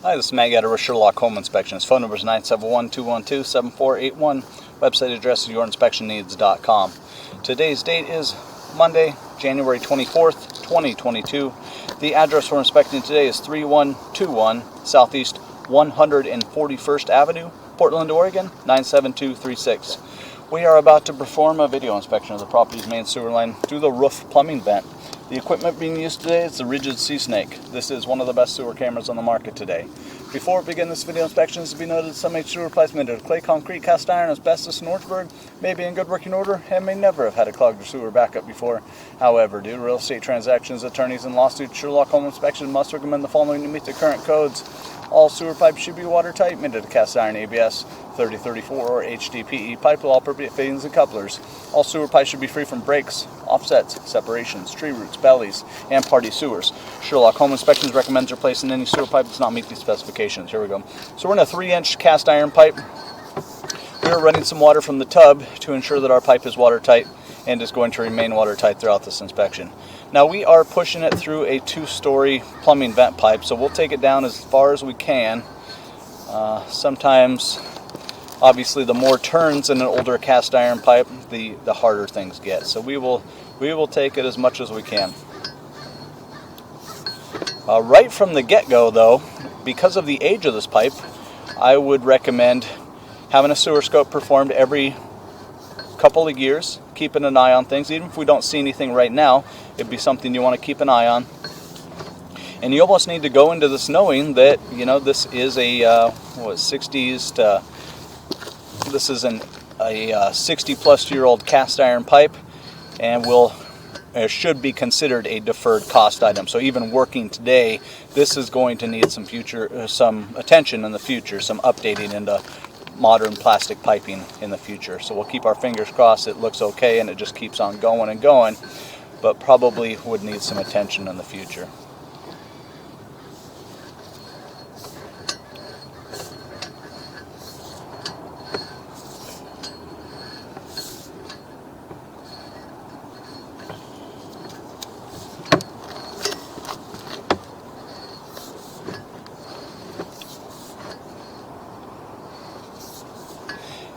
Hi, this is Matt Gatter with Sherlock Home Inspections. Phone number is 971-212-7481. Website address is yourinspectionneeds.com. Today's date is Monday, January 24th, 2022. The address we're inspecting today is 3121 Southeast 141st Avenue, Portland, Oregon, 97236. We are about to perform a video inspection of the property's main sewer line through the roof plumbing vent. The equipment being used today is the Rigid Sea Snake. This is one of the best sewer cameras on the market today. Before we begin this video inspection, it is to be noted that some sewer replacement of clay, concrete, cast iron, asbestos, and Orangeburg may be in good working order and may never have had a clogged sewer backup before. However, due to real estate transactions, attorneys, and lawsuits, Sherlock Home Inspection must recommend the following to meet the current codes. All sewer pipes should be watertight, made of cast iron ABS 3034 or HDPE pipe with all appropriate fittings and couplers. All sewer pipes should be free from breaks, offsets, separations, tree roots, bellies, and party sewers. Sherlock Home Inspections recommends replacing any sewer pipe that does not meet these specifications. Here we go. So we're in a 3-inch cast iron pipe. We are running some water from the tub to ensure that our pipe is watertight and is going to remain watertight throughout this inspection. Now we are pushing it through a 2-story plumbing vent pipe, so we'll take it down as far as we can. Sometimes, obviously, the more turns in an older cast iron pipe, the harder things get. So we will take it as much as we can. Right from the get-go, though, because of the age of this pipe, I would recommend having a sewer scope performed every couple of years, keeping an eye on things. Even if we don't see anything right now, it'd be something you want to keep an eye on. And you almost need to go into this knowing that, this is a 60-plus-year-old cast iron pipe, and should be considered a deferred cost item. So even working today, this is going to need some attention in the future, some updating into modern plastic piping in the future. So we'll keep our fingers crossed it looks okay and it just keeps on going and going, but probably would need some attention in the future.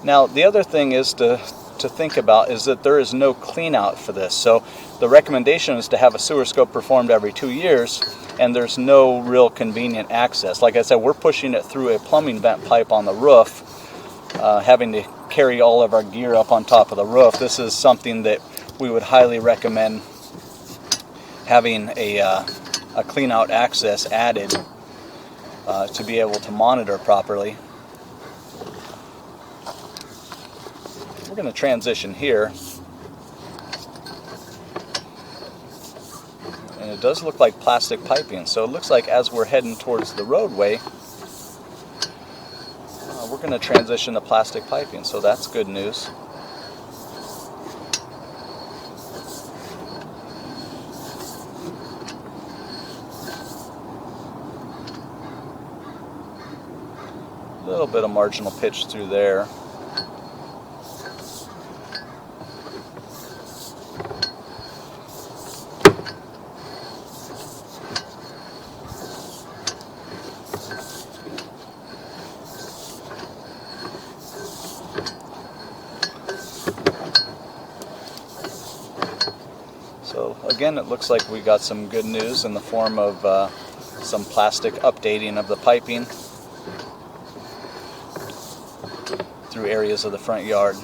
Now, the other thing is to think about is that there is no clean out for this. So the recommendation is to have a sewer scope performed every 2 years, and there's no real convenient access. Like I said, we're pushing it through a plumbing vent pipe on the roof, having to carry all of our gear up on top of the roof. This is something that we would highly recommend having a clean out access added to be able to monitor properly. We're going to transition here, and it does look like plastic piping, so it looks like as we're heading towards the roadway, we're going to transition to plastic piping, so that's good news. A little bit of marginal pitch through there. So again, it looks like we got some good news in the form of some plastic updating of the piping through areas of the front yard.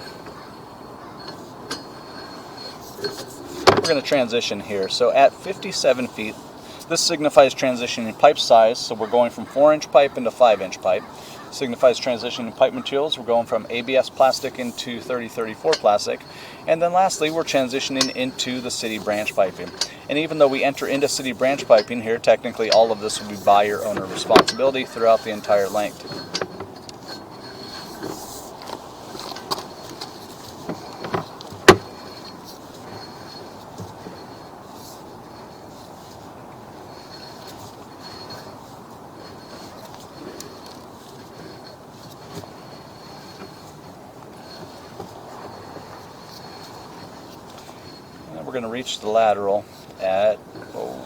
We're going to transition here. So at 57 feet, this signifies transition in pipe size. So we're going from 4-inch pipe into 5-inch pipe. Signifies transition in pipe materials. We're going from ABS plastic into 3034 plastic. And then lastly, we're transitioning into the city branch piping. And even though we enter into city branch piping here, technically all of this will be buyer-owner responsibility throughout the entire length. We're going to reach the lateral at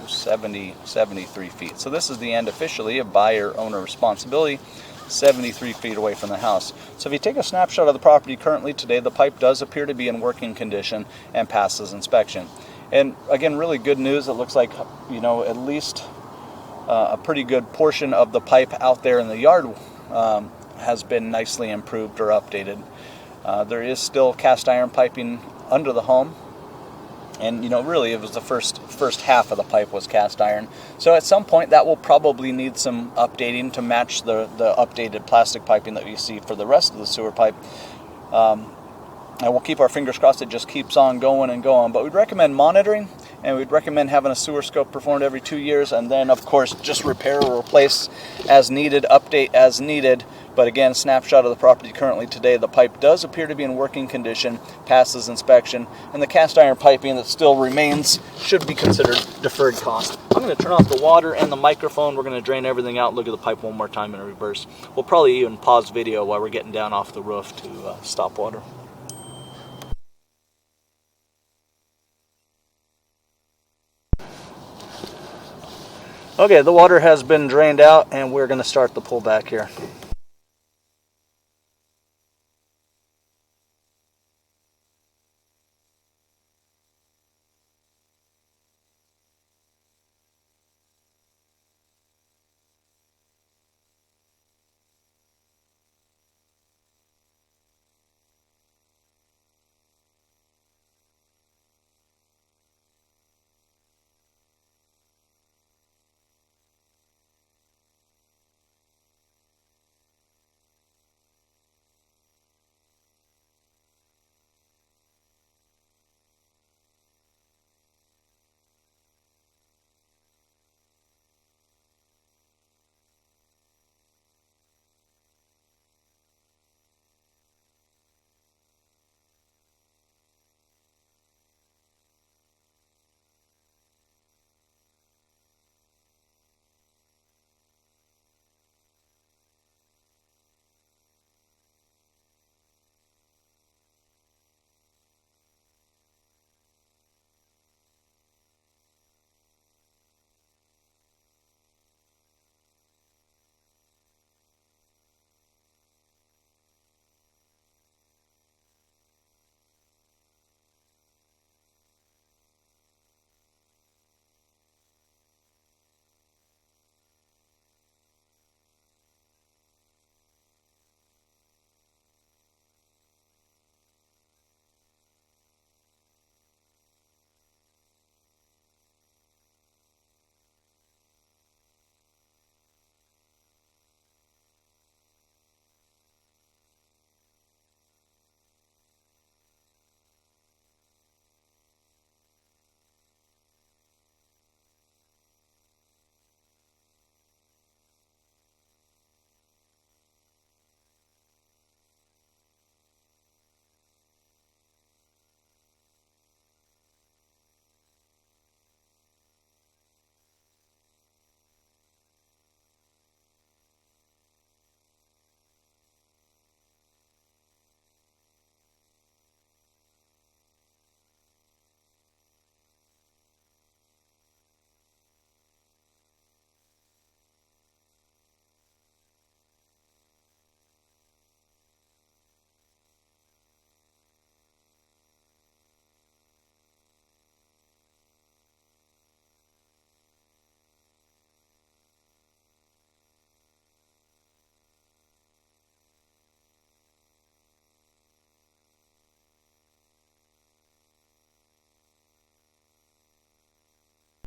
73 feet. So this is the end officially of buyer-owner responsibility, 73 feet away from the house. So if you take a snapshot of the property currently today, the pipe does appear to be in working condition and passes inspection. And again, really good news. It looks like, you know, at least a pretty good portion of the pipe out there in the yard has been nicely improved or updated. There is still cast iron piping under the home, and you know, really it was the first half of the pipe was cast iron. So at some point that will probably need some updating to match the updated plastic piping that you see for the rest of the sewer pipe. And we'll keep our fingers crossed it just keeps on going and going. But we'd recommend monitoring, and we'd recommend having a sewer scope performed every 2 years, and then of course just repair or replace as needed, update as needed. But again, snapshot of the property currently today, the pipe does appear to be in working condition, passes inspection, and the cast iron piping that still remains should be considered deferred cost. I'm going to turn off the water and the microphone. We're going to drain everything out, look at the pipe one more time in reverse. We'll probably even pause video while we're getting down off the roof to stop water. Okay, the water has been drained out, and we're going to start the pullback here.